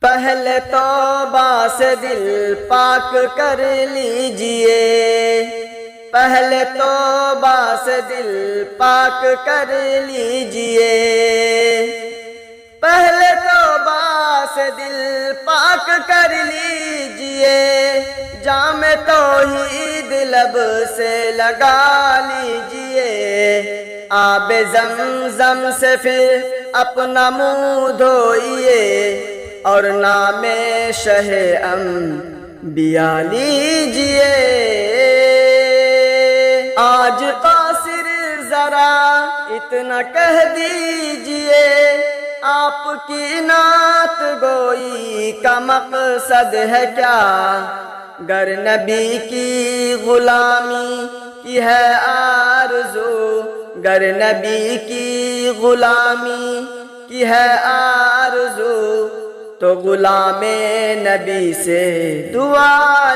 پہلے توبہ سے دل پاک کر لیجئے، پہلے توبہ سے دل پاک کر لیجئے، پہلے توبہ سے دل پاک کر لیجئے، جام توحید لب سے لگا لیجئے، آب زمزم سے پھر اپنا منہ دھوئیے اور نام شہ انبیاء لیجئے۔ آج قاصر ذرا اتنا کہہ دیجئے، آپ کی نعت گوئی کا مقصد ہے کیا؟ گر نبی کی غلامی کی ہے آرزو، گر نبی کی غلامی کی ہے آرزو، تو غلام نبی سے دعا